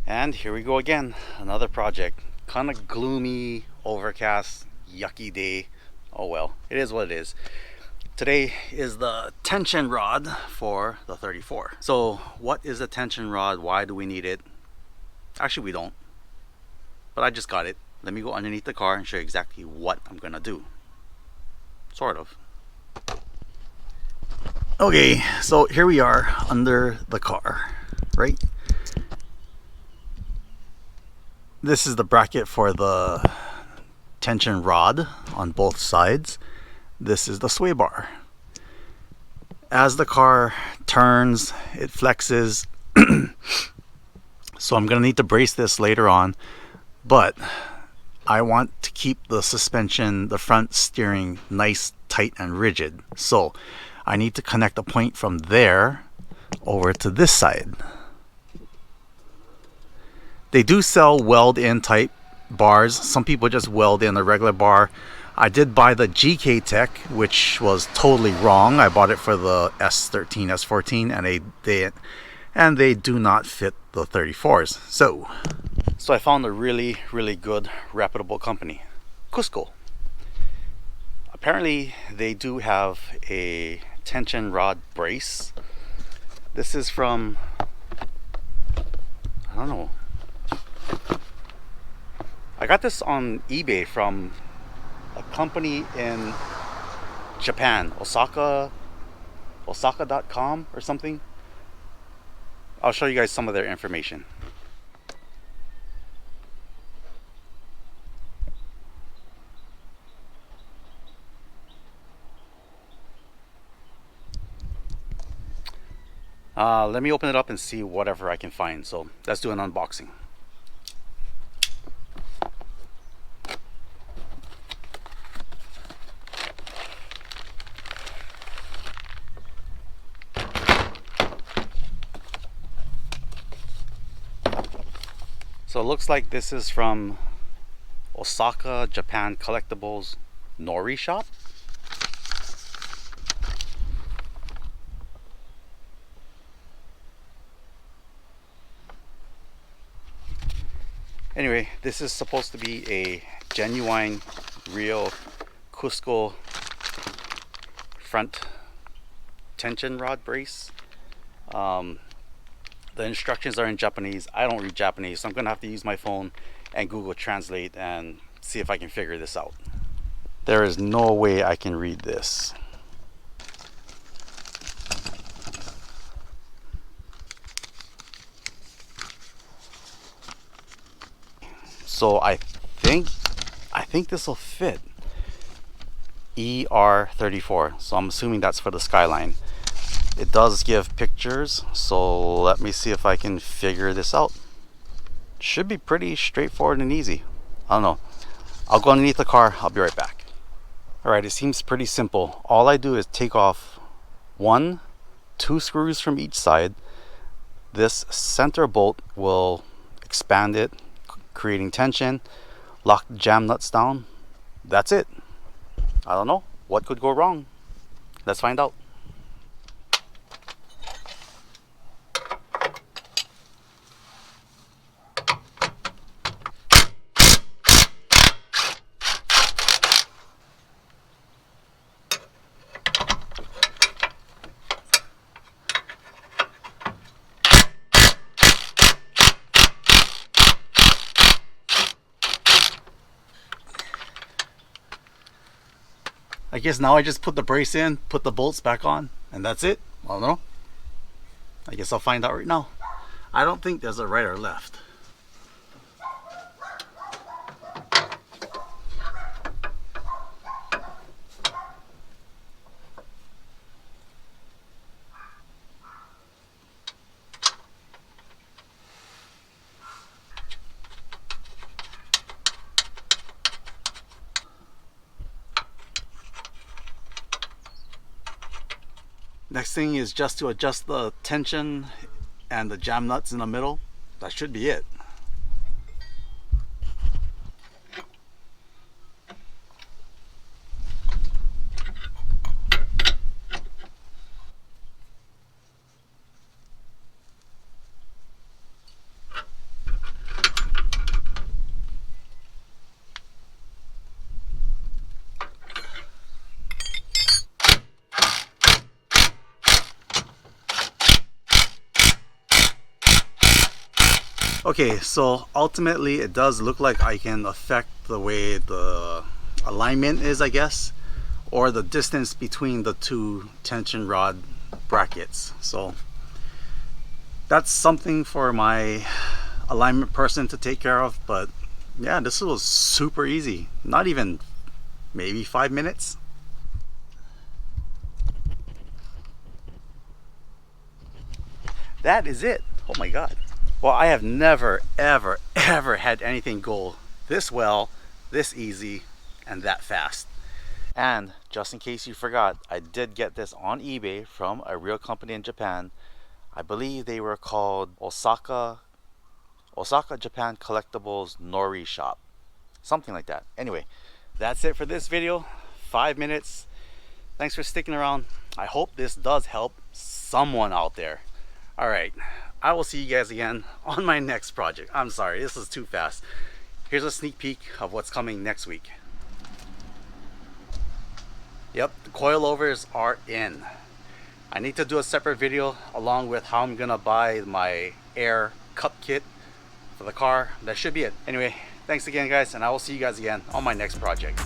And here we go again, another project. Kind of gloomy, overcast, yucky day. Oh well, it is what it is. Today is the tension rod for the 34. So what is a tension rod? Why do we need it? Actually we don't, but I just got it. Let me go underneath the car and show you exactly what I'm gonna do. Sort of. Okay, so here we are under the car, right? This is the bracket for the tension rod on both sides. This is the sway bar. As the car turns, it flexes. So I'm going to need to brace this later on, but I want to keep the suspension, the front steering, nice, tight, and rigid. So I need to connect a point from there over to this side. They do sell weld-in type bars. Some people just weld in a regular bar. I did buy the GK Tech, which was totally wrong. I bought it for the S13, S14, and they do not fit the 34s. So I found a really good reputable company, Cusco. Apparently they do have a tension rod brace. This is from, I don't know, I got this on eBay from a company in Japan, Osaka.com or something. I'll show you guys some of their information. Let me open it up and see whatever I can find. So let's do an unboxing. So it looks like this is from Osaka, Japan Collectibles Nori Shop. Anyway, this is supposed to be a genuine, real Cusco front tension rod brace. The instructions are in Japanese. I don't read Japanese, so I'm gonna have to use my phone and Google Translate and see if I can figure this out. There is no way I can read this. So I think this will fit. R34. So I'm assuming that's for the Skyline. It does give pictures, so let me see if I can figure this out. Should be pretty straightforward and easy. I don't know. I'll go underneath the car. I'll be right back. Alright, it seems pretty simple. All I do is take off 1, 2 screws from each side. This center bolt will expand it, creating tension. Lock the jam nuts down. That's it. I don't know. What could go wrong? Let's find out. I guess now I just put the brace in, put the bolts back on, and that's it. I don't know. I guess I'll find out right now. I don't think there's a right or left. Next thing is just to adjust the tension and the jam nuts in the middle. That should be it. Okay, so ultimately it does look like I can affect the way the alignment is, I guess, or the distance between the two tension rod brackets. So that's something for my alignment person to take care of. But yeah, this was super easy. Not even maybe 5 minutes. That is it. Oh my god. Well, I have never ever had anything go this well, this easy, and that fast. And just in case you forgot, I did get this on eBay from a real company in Japan. I believe they were called Osaka Japan Collectibles Nori Shop, something like that. Anyway, that's it for this video. 5 minutes. Thanks for sticking around. I hope this does help someone out there. All right, I will see you guys again on my next project. I'm sorry, this is too fast. Here's a sneak peek of what's coming next week. Yep, the coilovers are in. I need to do a separate video along with how I'm gonna buy my air cup kit for the car. That should be it. Anyway, thanks again guys, and I will see you guys again on my next project.